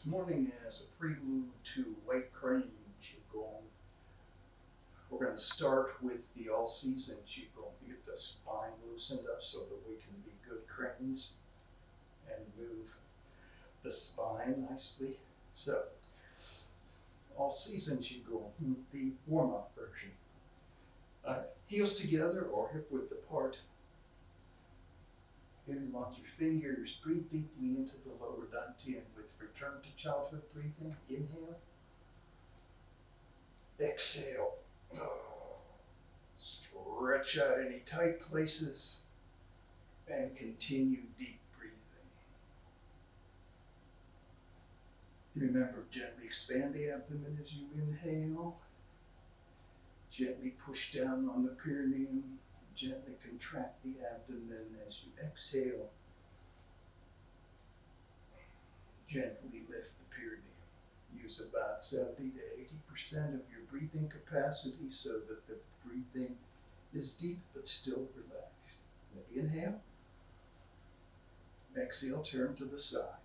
This morning, as a prelude to White Crane Qigong, we're going to start with the All Season Qigong to get the spine loosened up so that we can be good cranes and move the spine nicely. So, All Season Qigong, the warm-up version. Heels together or hip width apart. Interlock your fingers, breathe deeply into the lower dantian with return to childhood breathing. Inhale. Exhale. Stretch out any tight places and continue deep breathing. Remember, gently expand the abdomen as you inhale. Gently push down on the perineum. Gently contract the abdomen as you exhale. Gently lift the perineum. Use about 70 to 80% of your breathing capacity so that the breathing is deep but still relaxed. Now inhale. Exhale, turn to the side.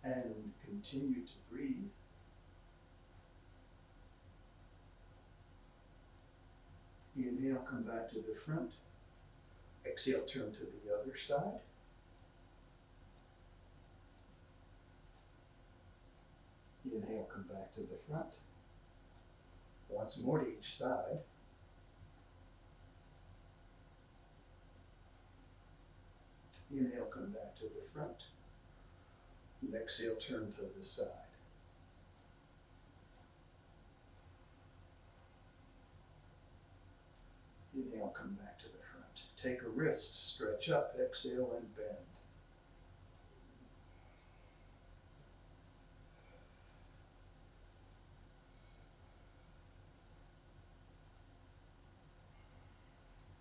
And continue to breathe. Inhale, come back to the front. Exhale, turn to the other side. Inhale, come back to the front. Once more to each side. Inhale, come back to the front. And exhale, turn to the side. Inhale, come back to the front. Take a wrist, stretch up, exhale, and bend.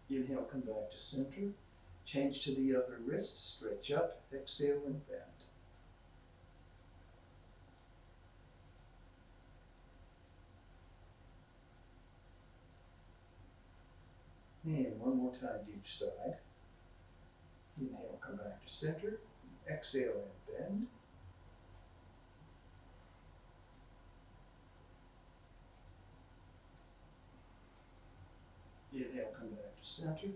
Inhale, come back to center. Change to the other wrist, stretch up, exhale, and bend. And one more time to each side. Inhale, come back to center. Exhale and bend. Inhale, come back to center.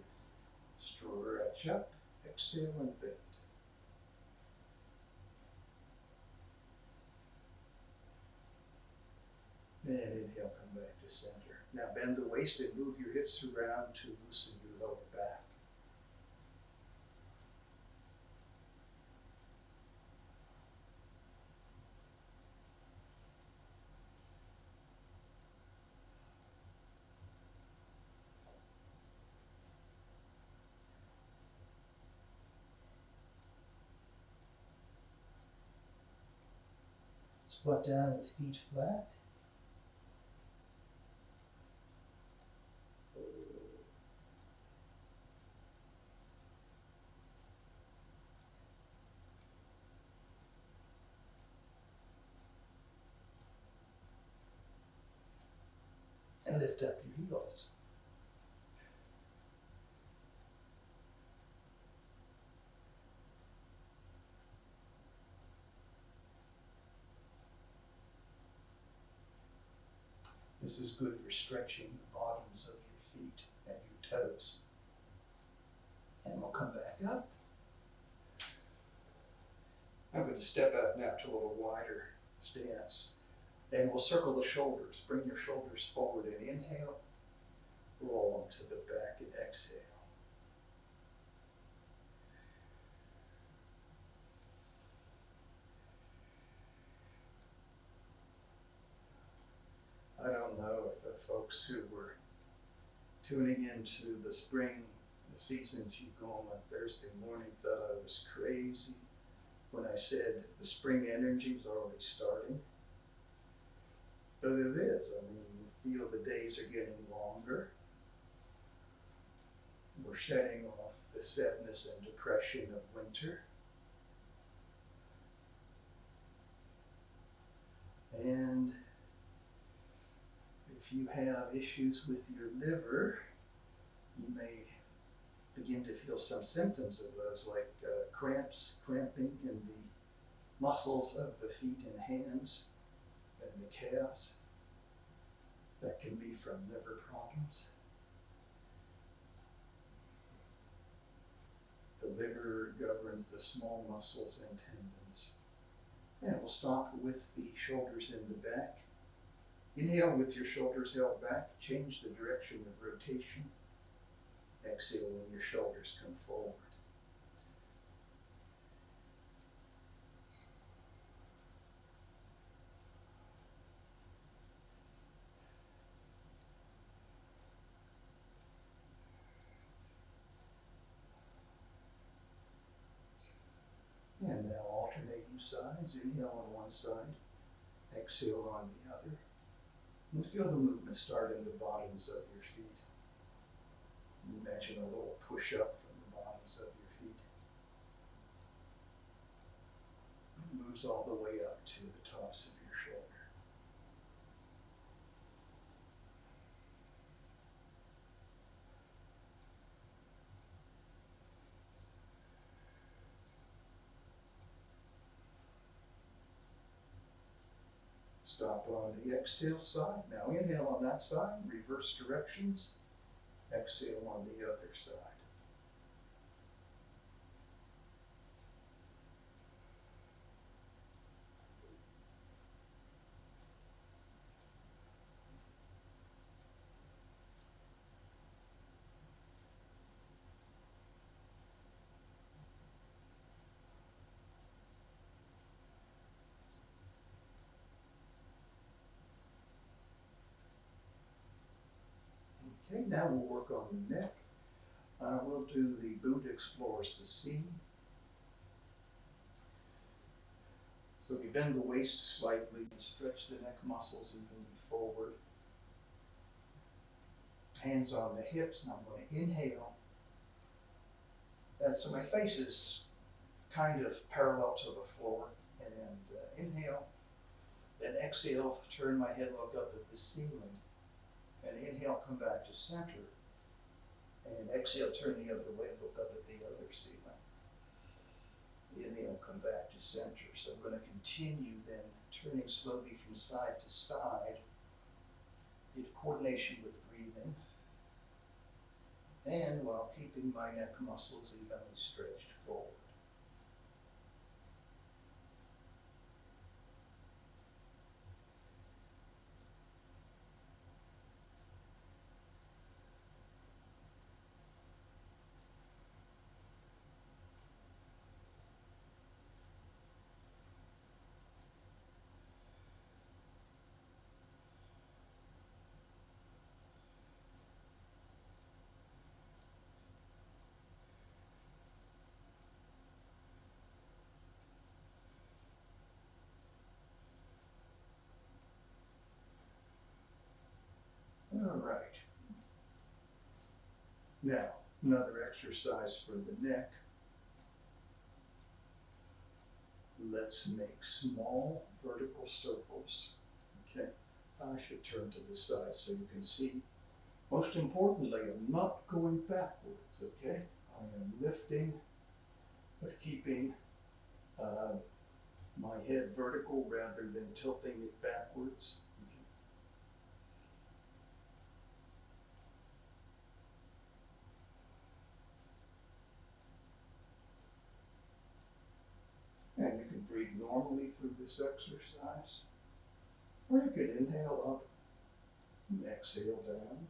Stretch up. Exhale and bend. And inhale, come back to center. Now bend the waist and move your hips around to loosen your lower back. Squat down with feet flat. And lift up your heels. This is good for stretching the bottoms of your feet and your toes. And we'll come back up. I'm going to step out now to a little wider stance. And we'll circle the shoulders. Bring your shoulders forward and inhale. Roll them to the back and exhale. I don't know if the folks who were tuning into the spring season Qigong on Thursday morning thought I was crazy when I said the spring energy is already starting. But it is. I mean, you feel the days are getting longer. We're shedding off the sadness and depression of winter. And if you have issues with your liver, you may begin to feel some symptoms of those, like cramping in the muscles of the feet and hands and the calves. That can be from liver problems. The liver governs the small muscles and tendons. And we'll stop with the shoulders in the back. Inhale with your shoulders held back. Change the direction of rotation. Exhale when your shoulders come forward. And now alternating sides. Inhale on one side, exhale on the other. And feel the movement start in the bottoms of your feet. Imagine a little push up from the bottoms of your feet. It moves all the way up to the tops of your shoulder. Stop on the exhale side. Now inhale on that side, reverse directions. Exhale on the other side. Okay, now we'll work on the neck. We'll do the boot explores the sea. So if you bend the waist slightly, stretch the neck muscles evenly forward. Hands on the hips. Now I'm going to inhale. So my face is kind of parallel to the floor. And inhale. Then exhale, turn my head, look up at the ceiling. And inhale, come back to center. And exhale, turn the other way, look up at the other ceiling. Inhale, come back to center. So I'm going to continue then, turning slowly from side to side. Get coordination with breathing. And while keeping my neck muscles evenly stretched forward. All right. Now, another exercise for the neck. Let's make small vertical circles. Okay, I should turn to the side so you can see. Most importantly, I'm not going backwards, okay? I am lifting, but keeping my head vertical rather than tilting it backwards. And you can breathe normally through this exercise. Or you can inhale up and exhale down.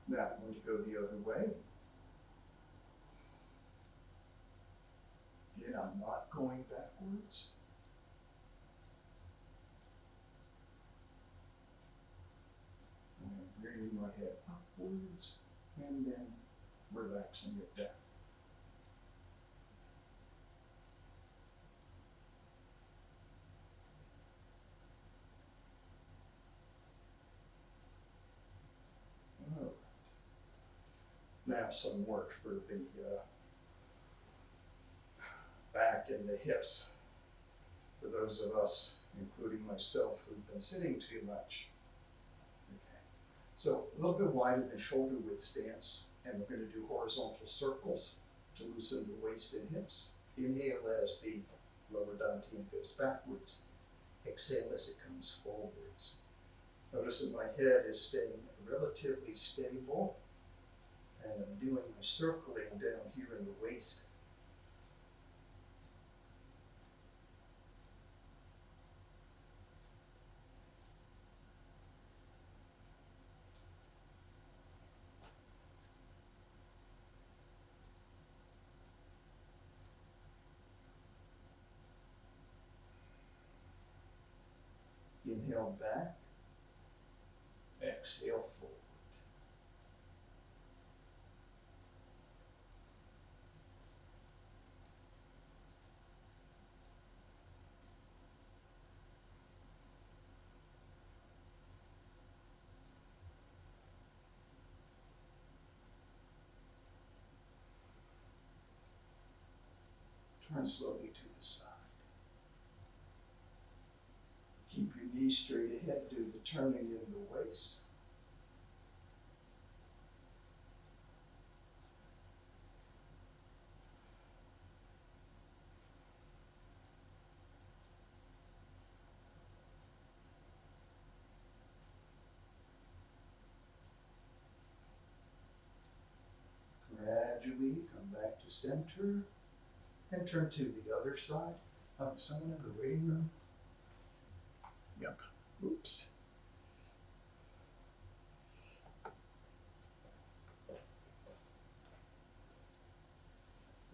Now I'm going to go the other way. Again, I'm not going backwards. I'm bringing my head upwards and then relaxing it down. All right. Now some work for the back and the hips. for those of us, including myself, who've been sitting too much. Okay. So a little bit wider than shoulder width stance, and we're going to do horizontal circles to loosen the waist and hips. Inhale as the lower dantian goes backwards. Exhale as it comes forwards. Notice that my head is staying relatively stable, and I'm doing my circling down here in the waist. Inhale back, exhale forward. Turn slowly to the side. Keep your knees straight ahead, do the turning in the waist. Gradually come back to center and turn to the other side. Someone in the waiting room? Yep. Oops.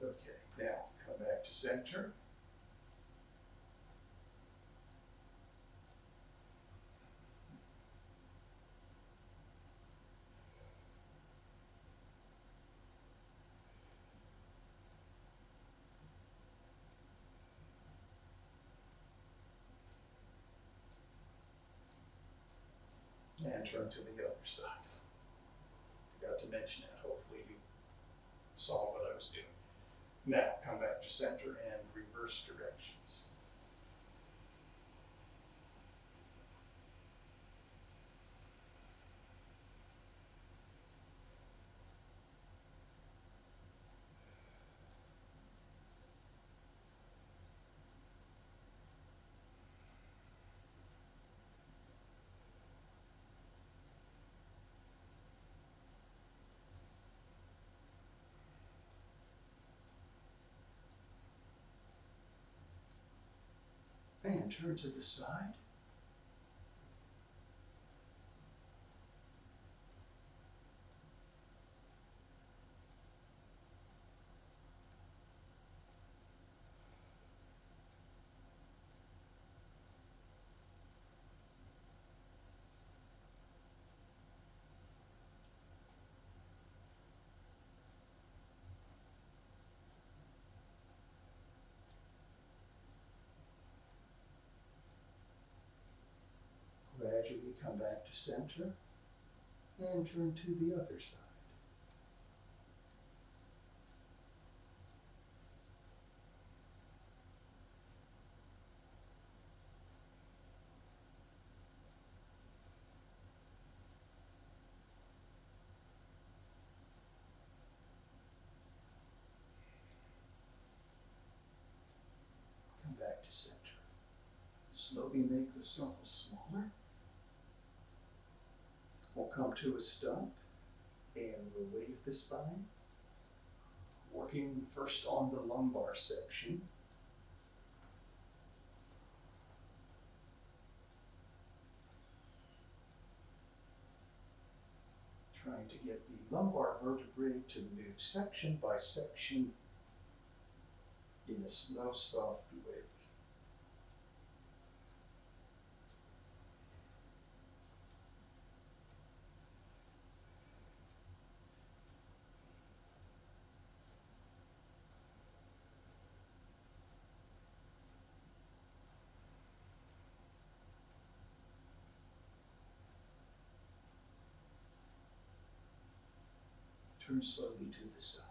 Okay, now come back to center. And turn to the other side. Forgot to mention that. Hopefully you saw what I was doing. Now come back to center and reverse directions. And turn to the side. Gradually come back to center and turn to the other side. Come back to center. Slowly make the circle smaller. We'll come to a stump and we'll wave the spine, working first on the lumbar section. Trying to get the lumbar vertebrae to move section by section in a slow, soft way. Turn slowly to the side.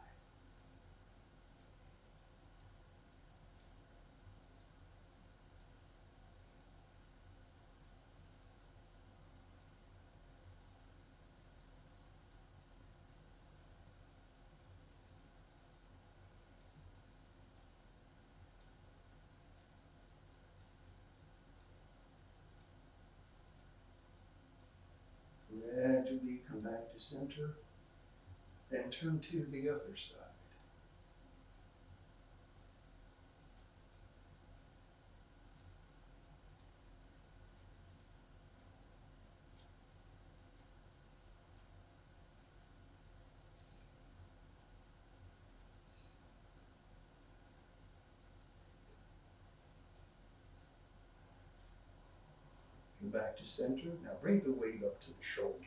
to center, and turn to the other side. Come back to center. Now bring the weight up to the shoulders.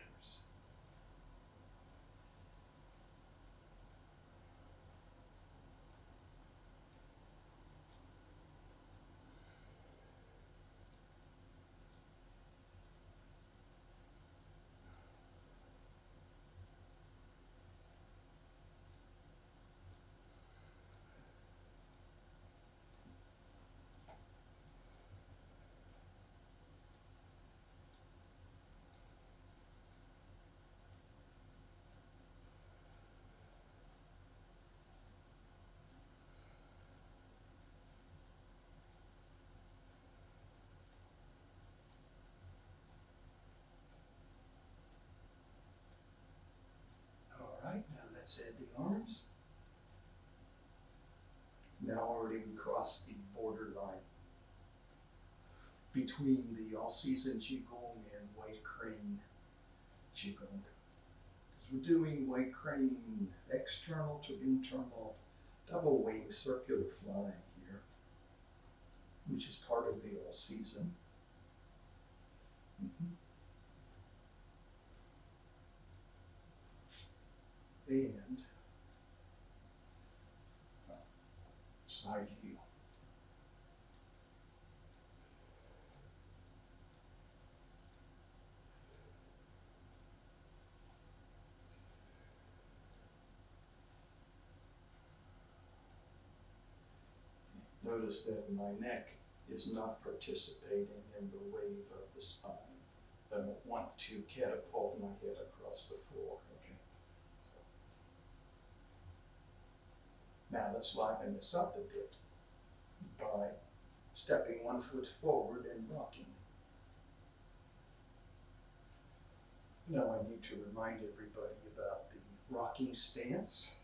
All right, now let's add the arms. Now already we crossed the borderline between the All Season Qigong and White Crane Qigong. Because we're doing White Crane external to internal double wing circular flying here, which is part of the All Season. And side heel. Notice that my neck is not participating in the wave of the spine. I don't want to catapult my head across the floor. Okay. So. Now let's liven this up a bit by stepping one foot forward and rocking. Now I need to remind everybody about the rocking stance.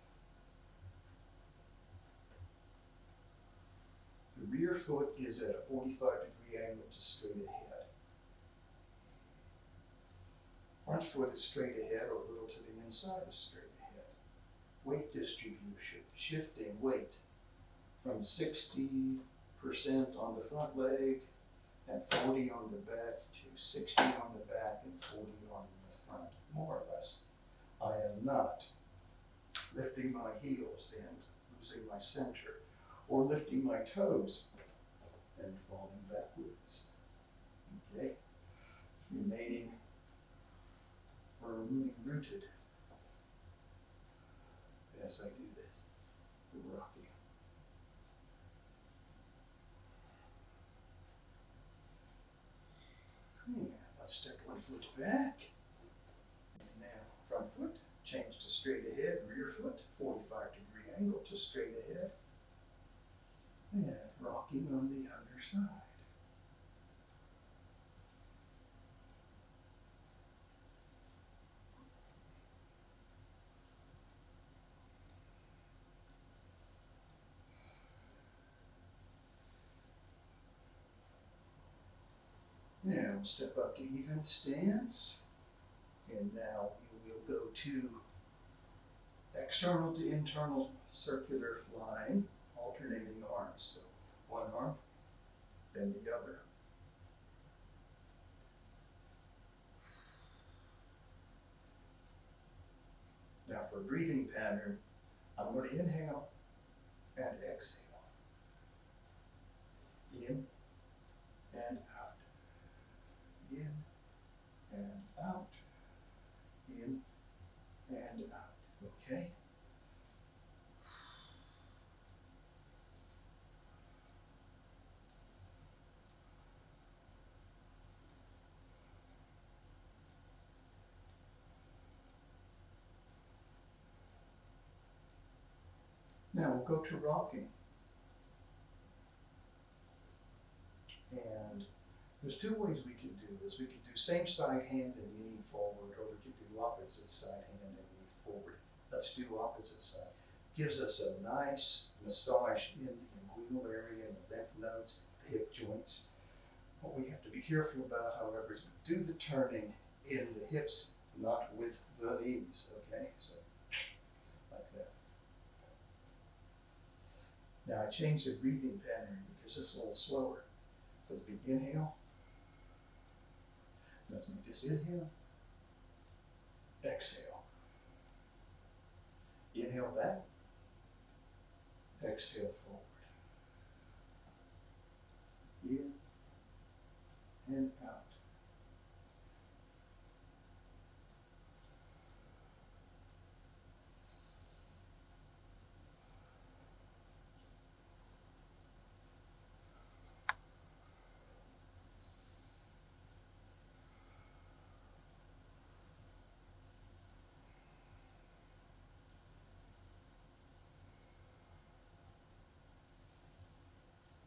The rear foot is at a 45-degree angle to straight ahead. Front foot is straight ahead or a little to the inside of straight ahead. Weight distribution, shifting weight from 60% on the front leg and 40 on the back to 60 on the back and 40 on the front, more or less. I am not lifting my heels and losing my center, or lifting my toes and falling backwards. Okay, remaining firmly rooted as I do this, rocking. Yeah, let's step one foot back. And now front foot, change to straight ahead, rear foot, 45-degree angle to straight ahead. And rocking on the other side. Now we'll step up to even stance. And now we will go to external to internal circular flying. Alternating arms, so one arm, then the other. Now for a breathing pattern, I'm going to inhale and exhale. In and out. In and out. In and out. Okay? Now we'll go to rocking. And There's two ways we can do this. We can do same side hand and knee forward, or we can do opposite side hand and knee forward. Let's do opposite side. Gives us a nice massage in the inguinal area and the lymph nodes, the hip joints. What we have to be careful about, however, is we do the turning in the hips, not with the knees, okay? So, like that. Now I changed the breathing pattern because it's a little slower. So let's be inhale. Let's make this inhale. Exhale. Inhale back. Exhale forward. In and out.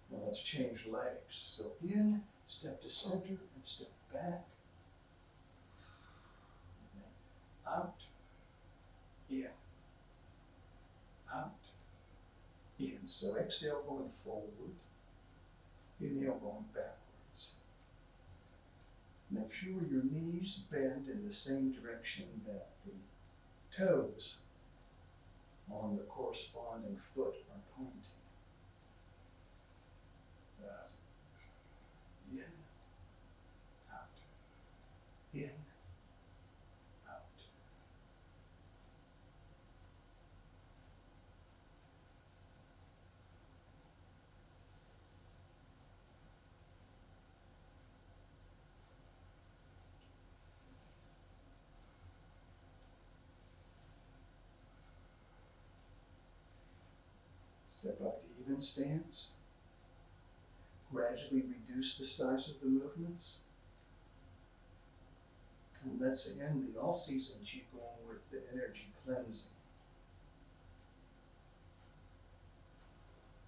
Now let's change legs. So in, step to center, and step back. And then out, in, out, in. So exhale going forward, inhale going backwards. Make sure your knees bend in the same direction that the toes on the corresponding foot are pointing. In, out, in, out. Step up to even stance. Gradually reduce the size of the movements. And let's end the All Season Qigong with the energy cleansing.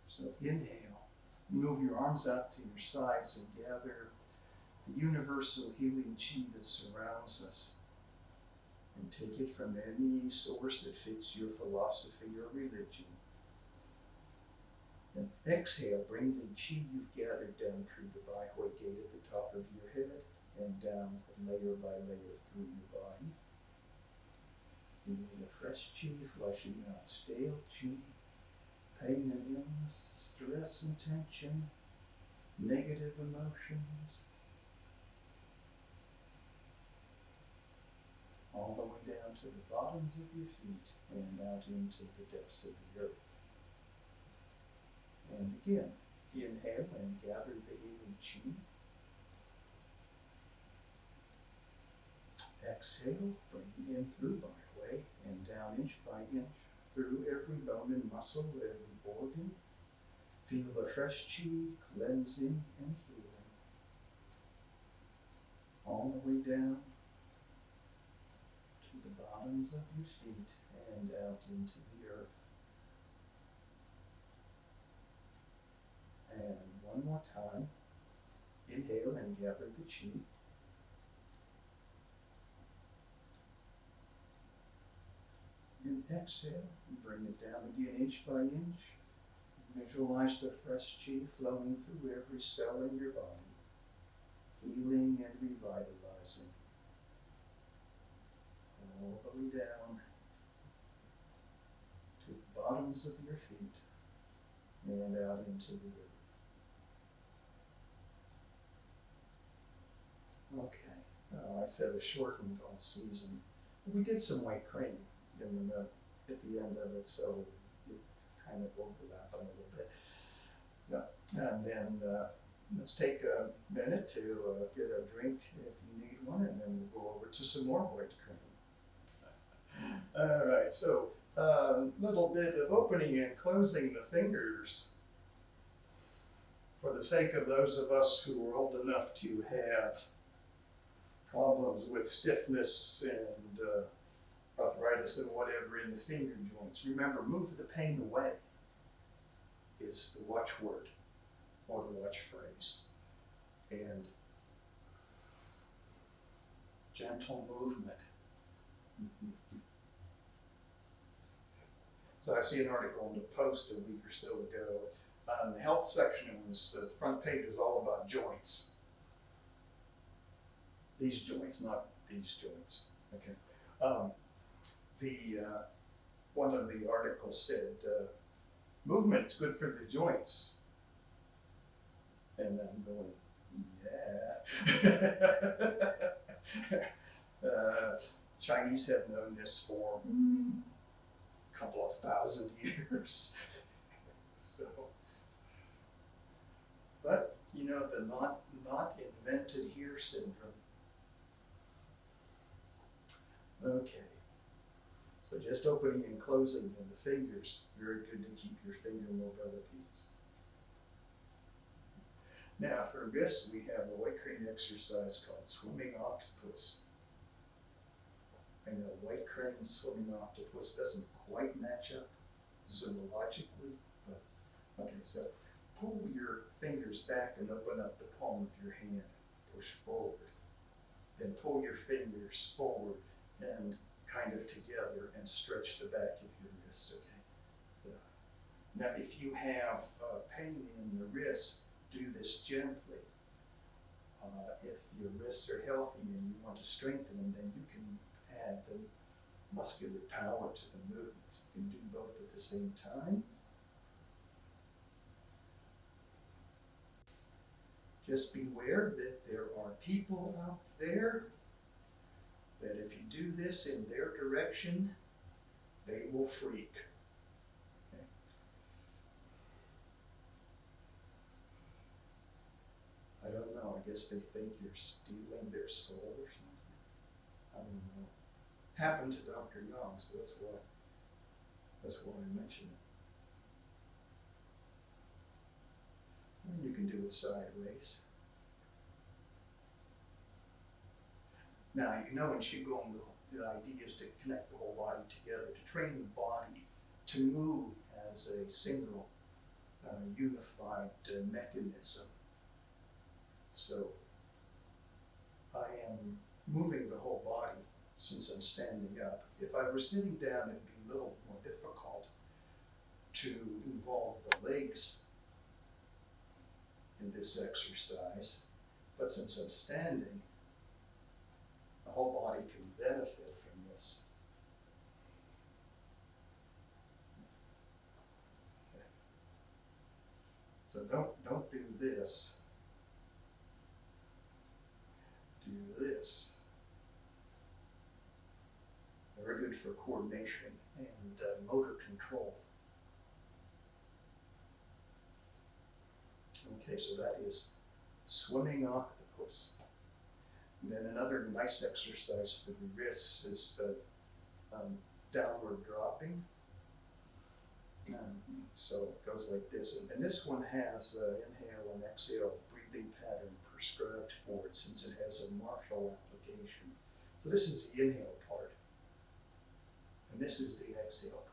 So inhale, move your arms out to your sides and gather the universal healing qi that surrounds us. And take it from any source that fits your philosophy or religion. And exhale, bring the qi you've gathered down through the Baihui gate at the top of your head and down layer by layer through your body. Feel the fresh qi flushing out stale qi, pain and illness, stress and tension, negative emotions. All the way down to the bottoms of your feet and out into the depths of the earth. And again, inhale and gather the healing qi. Exhale, bring it in through Baihui and down inch by inch through every bone and muscle, every organ. Feel the fresh qi cleansing and healing. All the way down to the bottoms of your feet and out into the earth. And one more time, inhale and gather the qi. And exhale, and bring it down again inch by inch. Visualize the fresh qi flowing through every cell in your body, healing and revitalizing. All the way down to the bottoms of your feet and out into the earth. Okay, I said a shortened all season. We did some White Crane in the at the end of it, so it kind of overlapped a little bit. So, and then let's take a minute to get a drink if you need one, and then we'll go over to some more White Crane. All right, so a little bit of opening and closing the fingers. For the sake of those of us who are old enough to have problems with stiffness and arthritis and whatever in the finger joints, remember, move the pain away is the watchword or the watch phrase. And gentle movement. So I see an article in the Post a week or so ago. The health section was, the front page was all about joints. These joints, not these joints. Okay. One of the articles said, movement's good for the joints. And I'm going, yeah. Chinese have known this for a couple of thousand years. So, but you know, the not invented here syndrome. Okay. So just opening and closing in the fingers, very good to keep your finger mobilities. Now for wrists, we have a White Crane exercise called Swimming Octopus. I know White Crane Swimming Octopus doesn't quite match up zoologically, but okay, so pull your fingers back and open up the palm of your hand, push forward. Then pull your fingers forward and kind of together and stretch the back of your wrist, okay? So now if you have pain in the wrist, do this gently. If your wrists are healthy and you want to strengthen them, then you can add the muscular power to the movements. You can do both at the same time. Just beware that there are people out there that if you do this in their direction, they will freak. Okay. I don't know, I guess they think you're stealing their soul or something. I don't know. Happened to Dr. Young, so that's why I mentioned it. And you can do it sideways. Now, you know in Qigong, the idea is to connect the whole body together, to train the body to move as a single, unified mechanism. So, I am moving the whole body since I'm standing up. If I were sitting down, it'd be a little more difficult to involve the legs in this exercise. But since I'm standing, the whole body can benefit from this. Okay. So don't do this. Do this. Very good for coordination and motor control. Okay, so that is Swimming Octopus. And then another nice exercise for the wrists is downward dropping. So it goes like this. And this one has inhale and exhale breathing pattern prescribed for it since it has a martial application. So this is the inhale part. And this is the exhale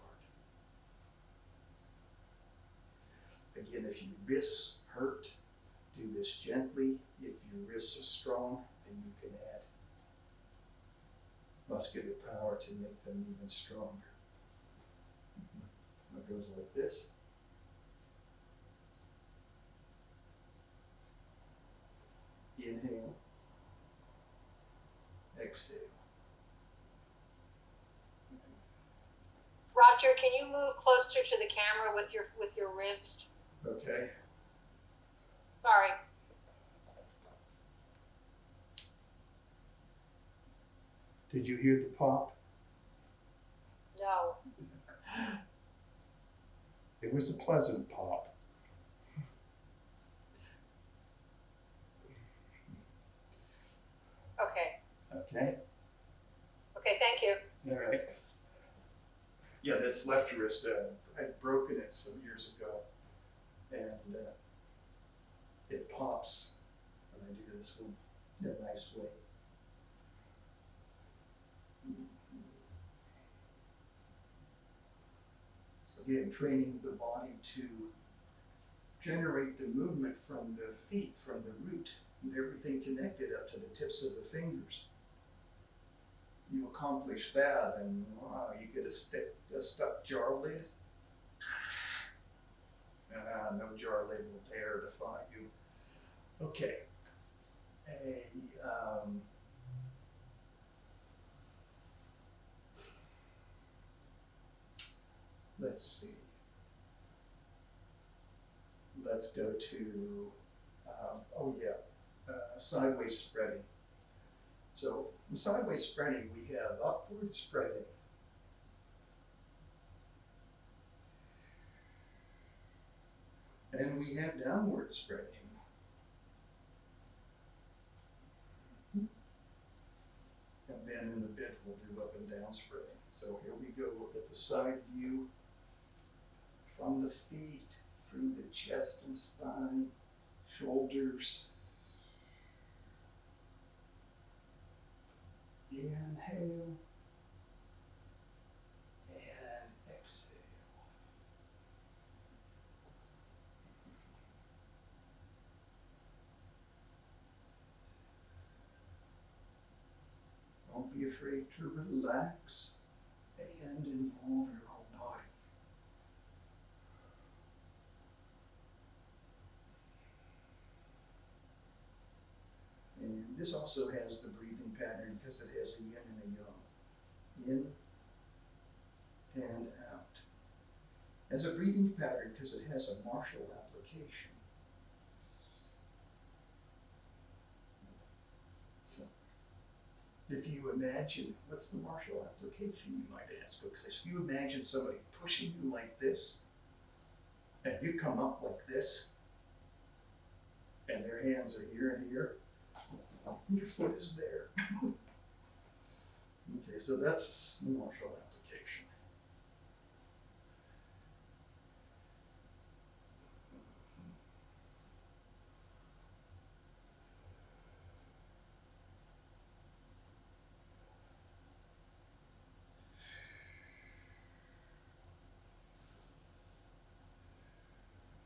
part. Again, if your wrists hurt, do this gently. If your wrists are strong, then you can add muscular power to make them even stronger. It goes like this. Inhale. Exhale. Roger, can you move closer to the camera with your wrist? Okay. Sorry. Did you hear the pop? No. It was a pleasant pop. Okay. Okay. Okay, thank you. All right. Yeah, this left wrist, I'd broken it some years ago, and it pops when I do this one in a nice way. So again, training the body to generate the movement from the feet, from the root, and everything connected up to the tips of the fingers. you accomplish that, and wow, you get a stuck jar lid. No jar lid will dare defy you. Okay. Let's see. Let's go to, sideways spreading. So in sideways spreading, we have upward spreading. And we have downward spreading. And then in the bit, we'll do up and down spreading. So here we go. Look at the side view from the feet through the chest and spine, shoulders. Inhale and exhale. Don't be afraid to relax and involve your whole body. And this also has the breathing pattern because it has a yin and a yang. In and out. As a breathing pattern because it has a martial application. So, if you imagine, what's the martial application, you might ask? Because if you imagine somebody pushing you like this, and you come up like this, and their hands are here and here, and your foot is there. Okay, so that's the martial application.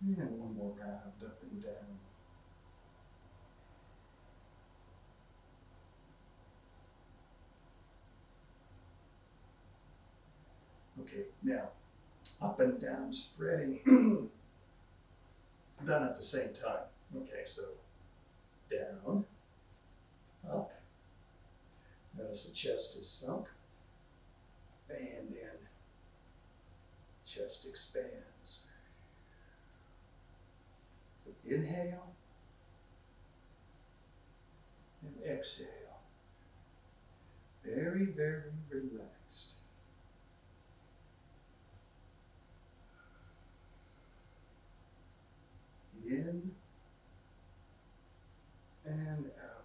And one more round up and down. Okay, now up and down spreading done at the same time. Okay, so down, up. Notice the chest is sunk, and then chest expands. So inhale and exhale. Very, very relaxed. In and out.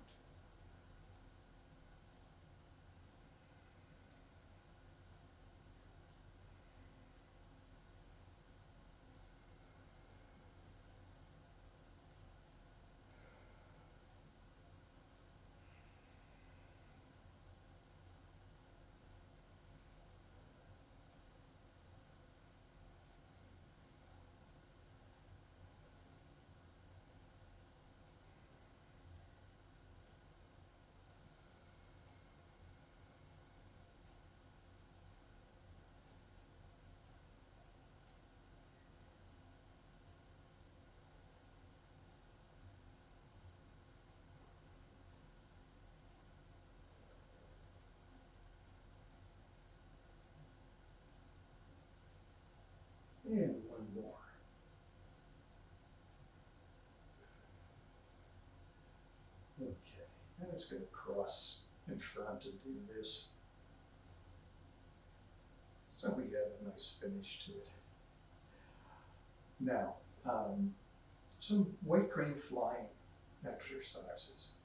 And one more. Okay, now it's going to cross in front and do this. So we have a nice finish to it. Now, some white crane flying exercises.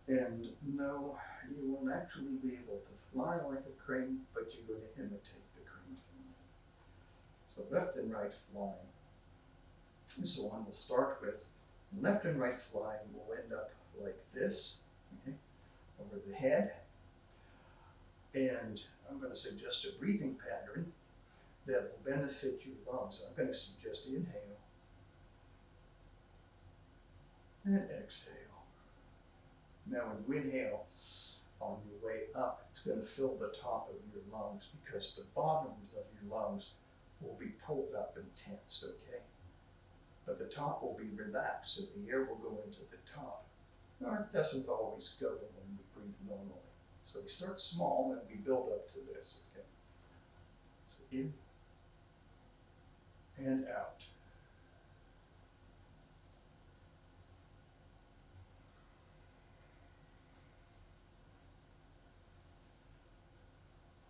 And no, you won't actually be able to fly like a crane, but you're going to imitate the crane flying. So left and right flying is the one we'll start with. And left and right flying will end up like this, okay, over the head. And I'm going to suggest a breathing pattern that will benefit your lungs. I'm going to suggest inhale and exhale. Now when you inhale, on your way up, it's going to fill the top of your lungs because the bottoms of your lungs will be pulled up and tense, okay? But the top will be relaxed, so the air will go into the top. Now, it doesn't always go when we breathe normally. So we start small and we build up to this, okay? So in and out.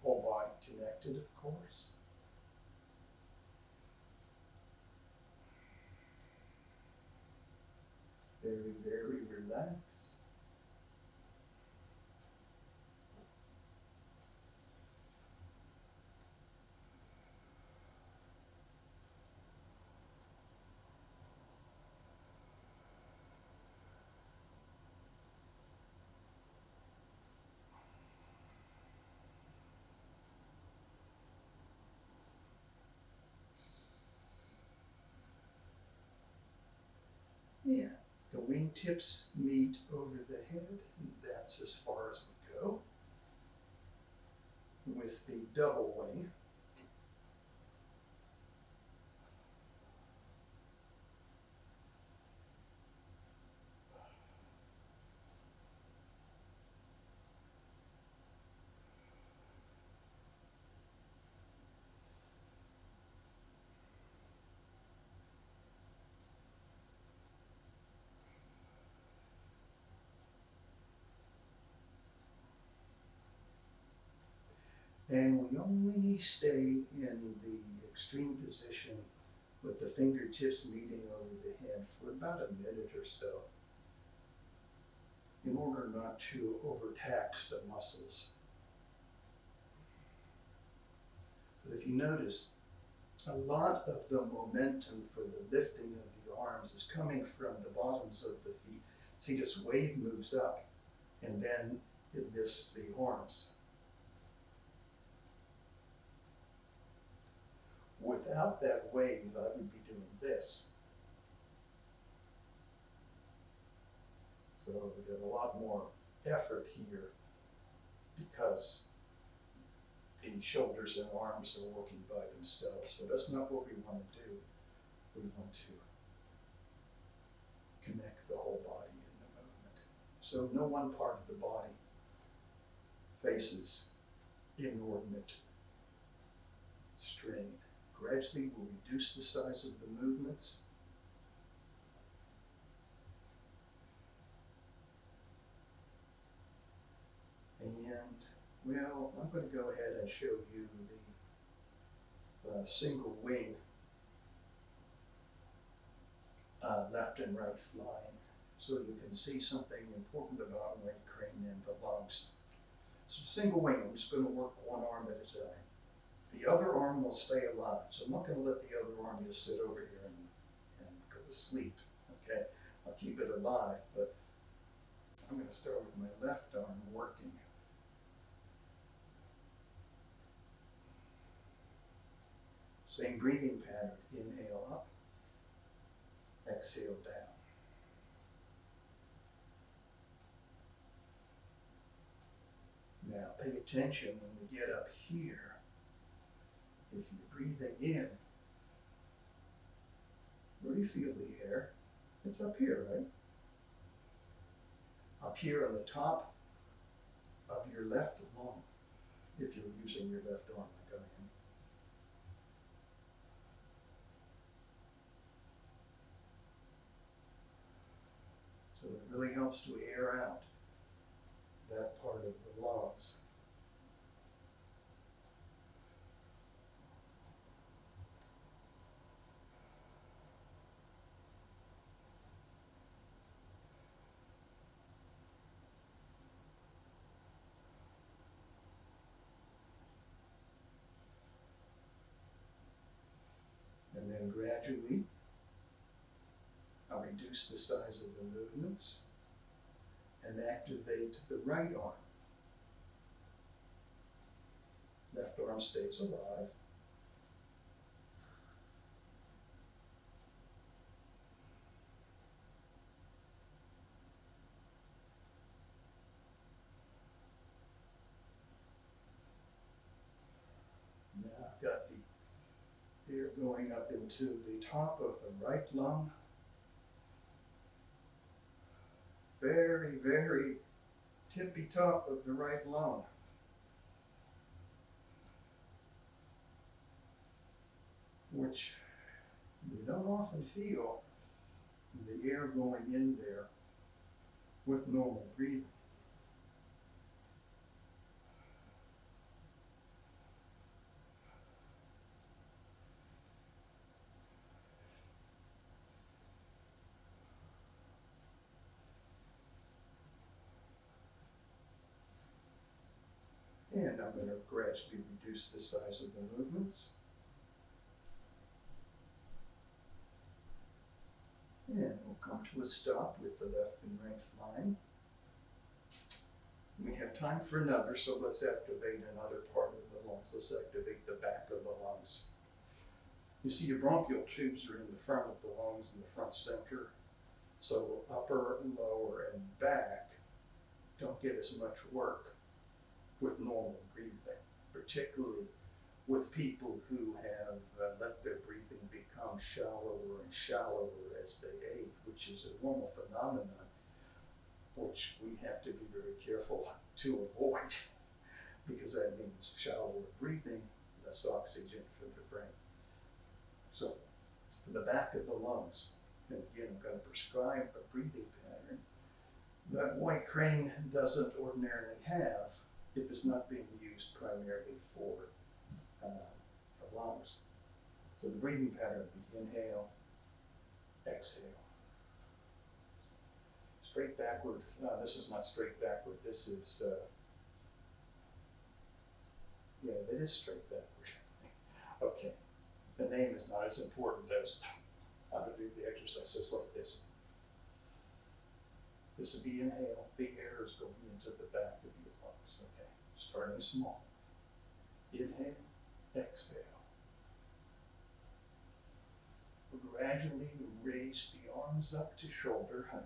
Whole body connected, of course. Very, very relaxed. Yeah, the wingtips meet over the head, and that's as far as we go. With the double wing, and we only stay in the extreme position with the fingertips meeting over the head for about a minute or so in order not to overtax the muscles. But if you notice, a lot of the momentum for the lifting of the arms is coming from the bottoms of the feet. See, this wave moves up and then it lifts the arms. Without that wave, I would be doing this. So we get a lot more effort here because the shoulders and arms are working by themselves. So that's not what we want to do. We want to connect the whole body in the movement. So no one part of the body faces inordinate strain. Gradually we'll reduce the size of the movements. And, well, I'm going to go ahead and show you the single wing left and right flying so you can see something important about White Crane and the lungs. So single wing, I'm just going to work one arm at a time. The other arm will stay alive, so I'm not going to let the other arm just sit over here and go to sleep, okay? I'll keep it alive, but I'm going to start with my left arm working. Same breathing pattern, inhale up, exhale down. Now pay attention when we get up here. If you're breathing in, where do you feel the air? It's up here, right? Up here on the top of your left lung, if you're using your left arm like I am. So it really helps to air out that part of the lungs. And then gradually, I'll reduce the size of the movements and activate the right arm. Left arm stays alive. I've got the air going up into the top of the right lung. Very, very tippy top of the right lung. Which you don't often feel the air going in there with normal breathing. And I'm going to gradually reduce the size of the movements. And we'll come to a stop with the left and right flying. We have time for another, so let's activate another part of the lungs. Let's activate the back of the lungs. You see, your bronchial tubes are in the front of the lungs in the front center. So upper, lower, and back don't get as much work with normal breathing, particularly with people who have let their breathing become shallower and shallower as they age, which is a normal phenomenon, which we have to be very careful to avoid, because that means shallower breathing, less oxygen for the brain. So, for the back of the lungs, and again, I'm going to prescribe a breathing pattern that White Crane doesn't ordinarily have if it's not being used primarily for the lungs. So the breathing pattern would be inhale, exhale. Straight backward. No, this is not straight backward. This is, yeah, it is straight backward. Okay. The name is not as important as how to do the exercise, just like this. This would be inhale. The air is going into the back of your lungs. Okay. Starting small. Inhale, exhale. Gradually raise the arms up to shoulder height.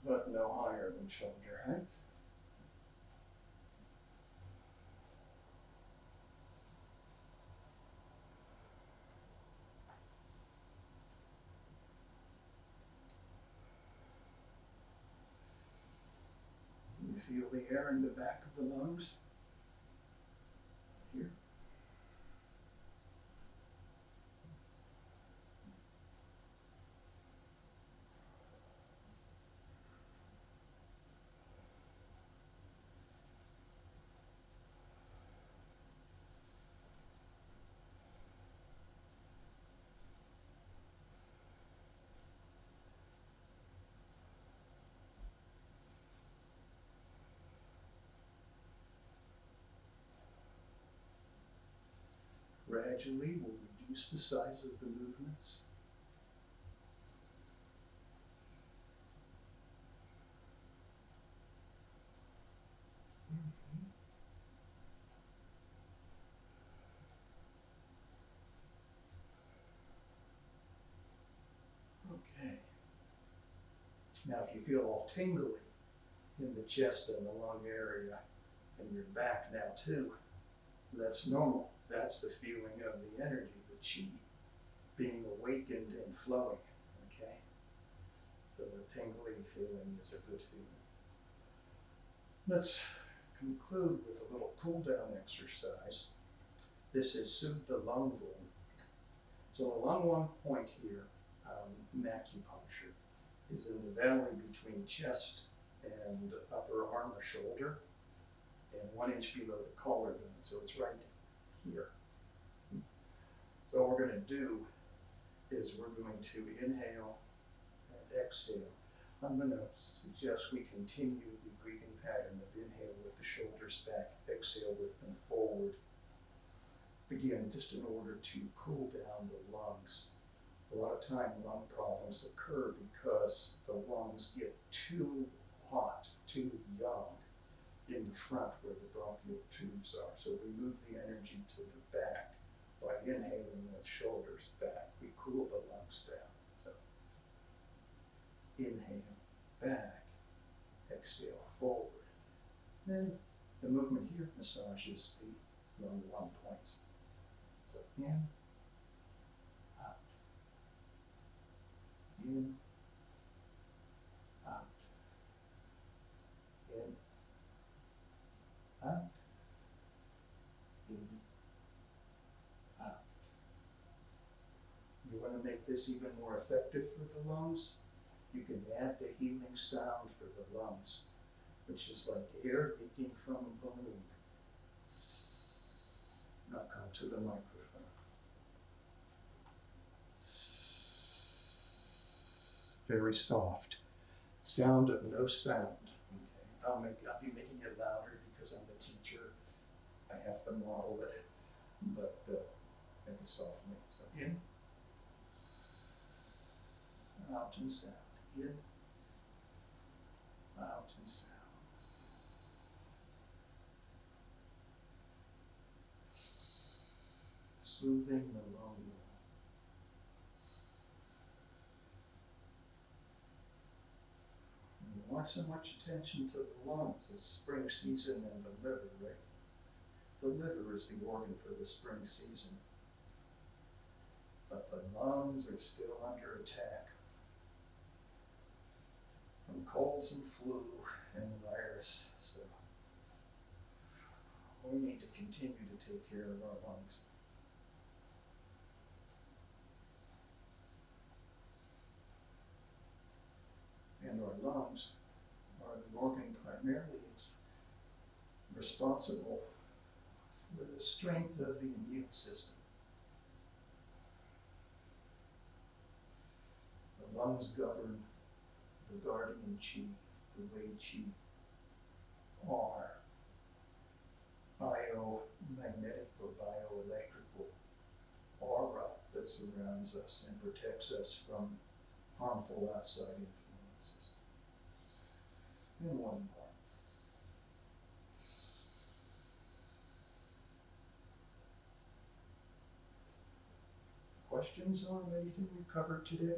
But no higher than shoulder height. You feel the air in the back of the lungs? Here. Gradually, we'll reduce the size of the movements. Okay. Now, if you feel all tingly in the chest and the lung area, and your back now too, that's normal. That's the feeling of the energy, the chi, being awakened and flowing, okay? So the tingly feeling is a good feeling. Let's conclude with a little cool down exercise. This is soothe the lung bone. So along one point here, in acupuncture, is in the valley between chest and upper arm or shoulder, and 1 inch below the collarbone, so it's right here. So what we're going to do is we're going to inhale and exhale. I'm going to suggest we continue the breathing pattern of inhale with the shoulders back, exhale with them forward. Again, just in order to cool down the lungs. A lot of time lung problems occur because the lungs get too hot, too young in the front where the bronchial tubes are. So if we move the energy to the back by inhaling with shoulders back. We cool the lungs down. So inhale, back, exhale, forward. Then the movement here massages the lung one points. So in, out, in, out, in, out, in, out. You want to make this even more effective for the lungs? You can add the healing sound for the lungs, which is like air leaking from a balloon. Now come to the microphone. Very soft. Sound of no sound. Okay. I'll be making it louder because I'm the teacher. I have to model it, but make it softly. So in, out and sound. In, out and sound. Soothing the lung wall. Why so much attention to the lungs? It's spring season and the liver, right? The liver is the organ for the spring season. But the lungs are still under attack from colds and flu and virus. So we need to continue to take care of our lungs. And our lungs are the organ primarily responsible for the strength of the immune system. The lungs govern the guardian chi, the Wei chi, are biomagnetic or bioelectrical aura that surrounds us and protects us from harmful outside influences. And one more. Questions on anything we've covered today?